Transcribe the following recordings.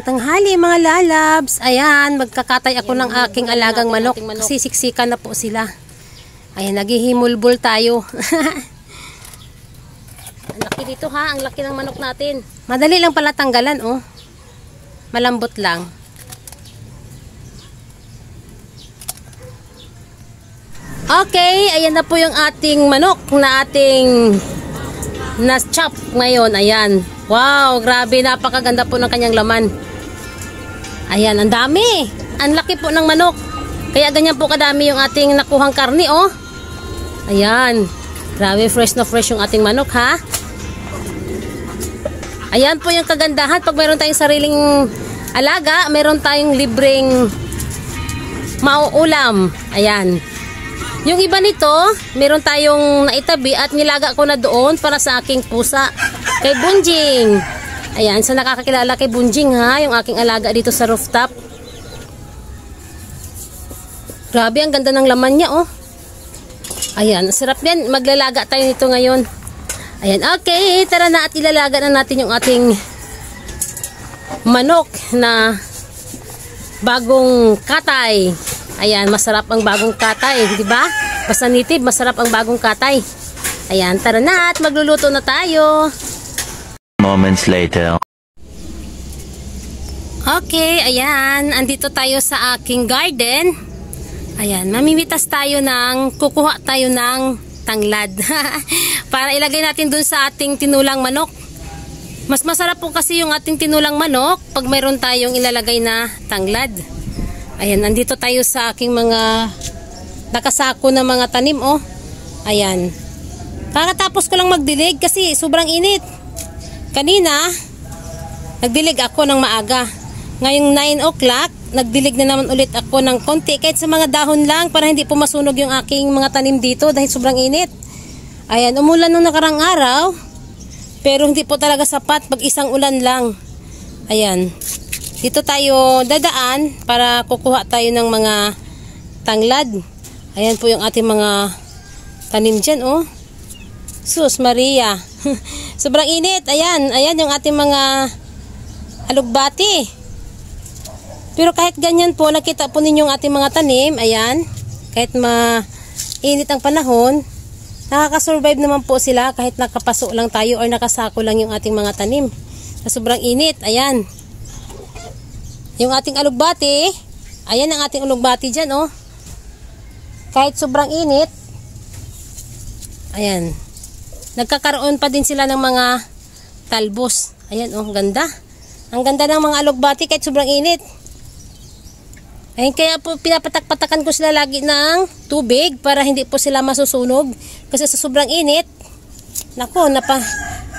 Tanghali mga lalabs. Ayan, magkakatay ako ng aking alagang manok. Kasi siksikan na po sila. Ayan, naghihimulbol tayo. Ang laki dito ha, ang laki ng manok natin. Madali lang pala tanggalan oh. Malambot lang. Okay, ayan na po yung ating manok na ating na-chop ngayon. Ayan. Wow, grabe, napakaganda po ng kanyang laman. Ayan, ang dami. Ang laki po ng manok. Kaya ganyan po kadami yung ating nakuhang karni, oh. Ayan. Grabe, fresh na fresh yung ating manok, ha? Ayan po yung kagandahan. Pag meron tayong sariling alaga, meron tayong libreng mauulam. Ayan. Yung iba nito, meron tayong naitabi at nilaga ko na doon para sa aking pusa. Kay Bunjing. Ayan, sa nakakakilala kay Bunjing ha, yung aking alaga dito sa rooftop. Grabe, ang ganda ng laman niya oh. Ayan, sarap yan. Maglalaga tayo nito ngayon. Ayan, okay, tara na at ilalaga na natin yung ating manok na bagong katay. Ayan, masarap ang bagong katay, di ba? Basta nitib, masarap ang bagong katay. Ayan, tara na at magluluto na tayo. Moments later. Okay, ayan. Andito tayo sa aking garden. Ayan, mamimitas tayo kukuha tayo ng tanglad. Para ilagay natin dun sa ating tinulang manok. Mas masarap po kasi yung ating tinulang manok pag mayroon tayong ilalagay na tanglad. Ayan, andito tayo sa aking mga nakasako na mga tanim, oh. Ayan. Kakatapos ko lang magdilig kasi sobrang init. Kanina, nagdilig ako ng maaga. Ngayong 9 o'clock, nagdilig na naman ulit ako ng konti. Kahit sa mga dahon lang, para hindi po masunog yung aking mga tanim dito dahil sobrang init. Ayan, umulan nung nakarang araw. Pero hindi po talaga sapat pag isang ulan lang. Ayan. Dito tayo dadaan para kukuha tayo ng mga tanglad. Ayan po yung ating mga tanim dyan, oh. Sus Maria. Sobrang init. Ayan, ayan yung ating mga alugbati. Pero kahit ganyan po, nakita po ninyo yung ating mga tanim. Ayan, kahit mainit ang panahon, nakakasurvive naman po sila kahit nakapaso lang tayo or nakasako lang yung ating mga tanim. Sa sobrang init, ayan. Yung ating alugbati, ayan ang ating alugbati dyan, oh. Kahit sobrang init, ayan. Nagkakaroon pa din sila ng mga talbos. Ayan, oh, ganda. Ang ganda ng mga alugbati kahit sobrang init. Ayan, kaya po pinapatak-patakan ko sila lagi ng tubig para hindi po sila masusunog. Kasi sa sobrang init, nako,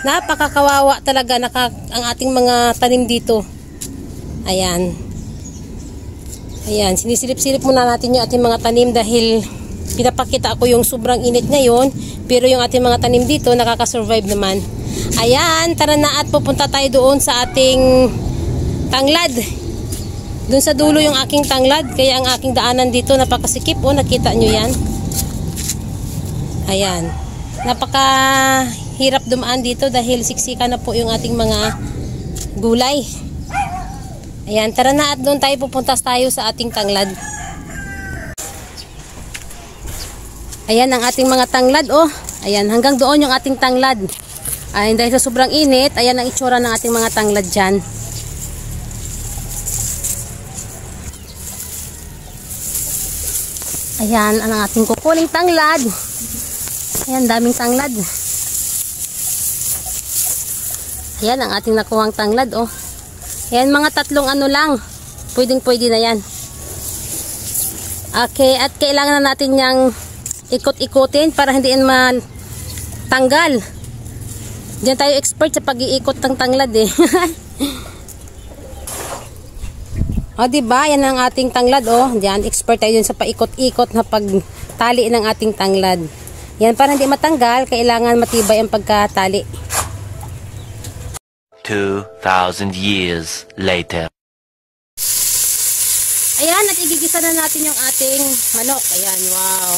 napakakawawa talaga ang ating mga tanim dito. Ayan. Ayan, sinisilip-silip muna natin yung ating mga tanim dahil pinapakita ako yung sobrang init ngayon, pero yung ating mga tanim dito nakaka-survive naman. Ayan, tara na at pupunta tayo doon sa ating tanglad. Doon sa dulo yung aking tanglad, kaya ang aking daanan dito napakasikip, oh, nakita nyo yan. Ayan, napakahirap dumaan dito dahil siksika na po yung ating mga gulay. Ayan, tara na at doon tayo pupunta tayo sa ating tanglad. Ayan ang ating mga tanglad, oh. Ayan, hanggang doon yung ating tanglad. Ayan, dahil sa sobrang init, ayan ang itsura ng ating mga tanglad dyan. Ayan, ang ating kukuling tanglad. Ayan, daming tanglad. Ayan, ang ating nakuhang tanglad, oh. Ayan, mga tatlong ano lang. Pwedeng-pwede na yan. Okay, at kailangan na natin yung ikot-ikotin para hindi yan matanggal. Diyan tayo expert sa pag-iikot ng tanglad eh. O diba, yan ang ating tanglad oh. Diyan, expert tayo dyan sa paikot-ikot na pagtali ng ating tanglad. Yan, para hindi matanggal, kailangan matibay ang pagkatali. 2,000 years later. Ayan, at igigisa na natin yung ating manok. Ayan, wow.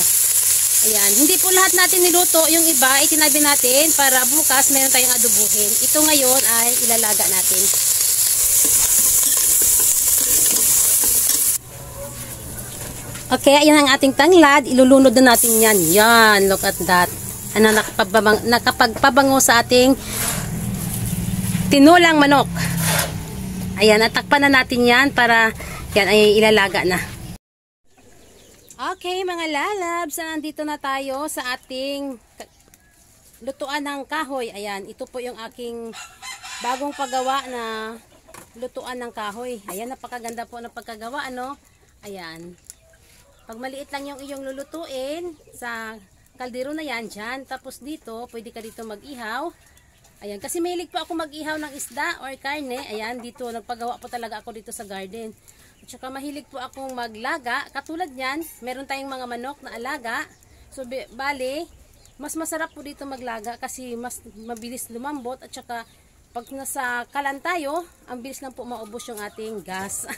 Ayan, hindi po lahat natin niluto. Yung iba, itinabi natin para bukas meron tayong adobuhin. Ito ngayon ay ilalaga natin. Okay, ayan ang ating tanglad. Ilulunod na natin yan. Yan, look at that. Ano, nakapagpabango sa ating tinulang manok. Ayan, natakpan na natin yan para yan ay ilalaga na. Okay, mga lalabs, nandito na tayo sa ating lutuan ng kahoy. Ayan, ito po yung aking bagong paggawa na lutuan ng kahoy. Ayan, napakaganda po ng pagkagawa, ano? Ayan. Pag maliit lang yung iyong lulutuin sa kaldero na yan dyan. Tapos dito, pwede ka dito mag-ihaw. Ayan, kasi mahilig po ako mag-ihaw ng isda or karne. Ayan, dito, nagpagawa po talaga ako dito sa garden. At saka mahilig po akong maglaga. Katulad yan, meron tayong mga manok na alaga. So, bale, mas masarap po dito maglaga kasi mas mabilis lumambot. At saka, pag nasa kalan tayo, ang bilis lang po maubos yung ating gas.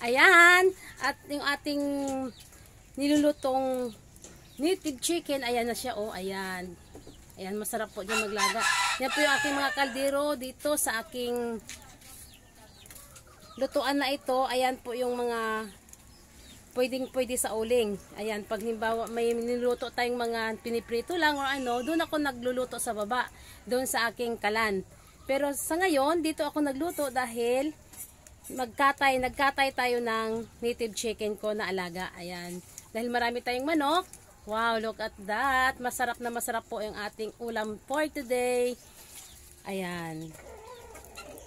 Ayan, at yung ating nilulutong native chicken, ayan na siya, oh, ayan. Ayan, masarap po dyan maglaga. Yan po yung aking mga kaldero dito sa aking lutuan na ito. Ayan po yung mga pwede sa uling. Ayan, pag halimbawa may niluto tayong mga piniprito lang o ano, doon ako nagluluto sa baba, doon sa aking kalan. Pero sa ngayon, dito ako nagluto dahil nagkatay tayo ng native chicken ko na alaga. Ayan, dahil marami tayong manok. Wow, look at that. Masarap na masarap po yung ating ulam for today. Ayan.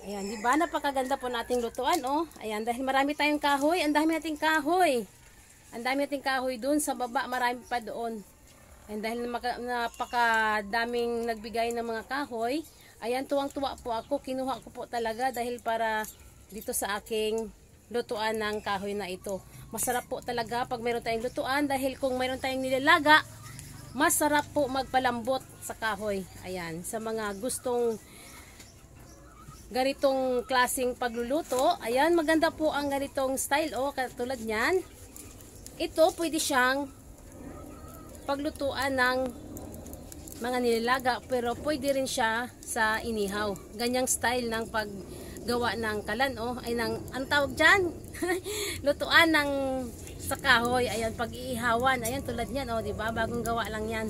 Ayan, di ba? Napakaganda po nating lutuan, oh. Ayan, dahil marami tayong kahoy, ang dami nating kahoy. Ang dami nating kahoy doon sa baba, marami pa doon. And dahil napakadaming nagbigay ng mga kahoy, ayan, tuwang-tuwa po ako. Kinuha ko po talaga dahil para dito sa aking lutuan ng kahoy na ito. Masarap po talaga pag mayroon tayong lutuan dahil kung mayroon tayong nilalaga, masarap po magpalambot sa kahoy. Ayan, sa mga gustong ganitong klaseng pagluluto, ayan, maganda po ang ganitong style, oh, katulad niyan. Ito, pwede siyang paglutuan ng mga nilalaga, pero pwede rin siya sa inihaw. Ganyang style ng paggawa ng kalan, oh, ay ng, ang tawag dyan? Lutuan ng sa kahoy, ayan, pag-iihawan, ayan, tulad niyan, oh, diba? Bagong gawa lang yan.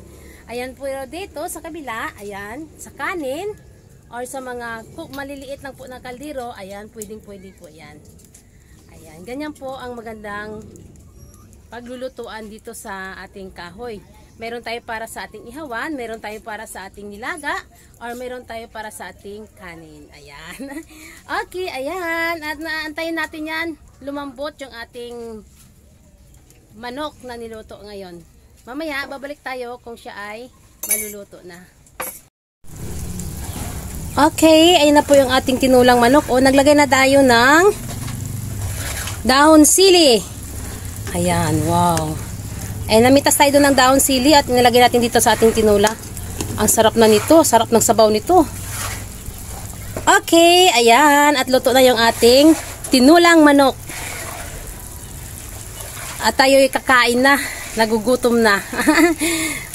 Ayan, pero dito, sa kabila, ayan, sa kanin, or sa mga maliliit lang po na kaldero, ayan, pwede po yan. Ayan, ganyan po ang magandang paglulutuan dito sa ating kahoy. Meron tayo para sa ating ihawan, meron tayo para sa ating nilaga, or meron tayo para sa ating kanin. Ayan. Okay, ayan. At naantayin natin yan, lumambot yung ating manok na niluto ngayon. Mamaya, babalik tayo kung siya ay maluluto na. Okay, ayun na po yung ating tinulang manok. O, naglagay na tayo ng dahon sili. Ayan, wow. Ay, namitas tayo doon ng dahon sili at nilagay natin dito sa ating tinula. Ang sarap na nito, sarap ng sabaw nito. Okay, ayan. At luto na yung ating tinulang manok. At tayo'y kakain na. Nagugutom na.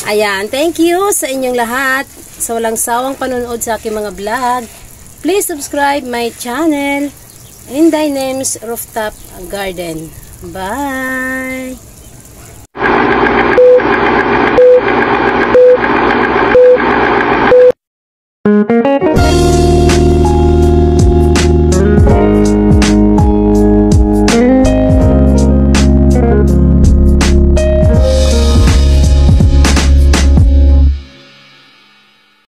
Ayan, thank you sa inyong lahat. Sa walang sawang panonood sa aking mga vlog. Please subscribe my channel. Inday Names Rooftop Garden. Bye!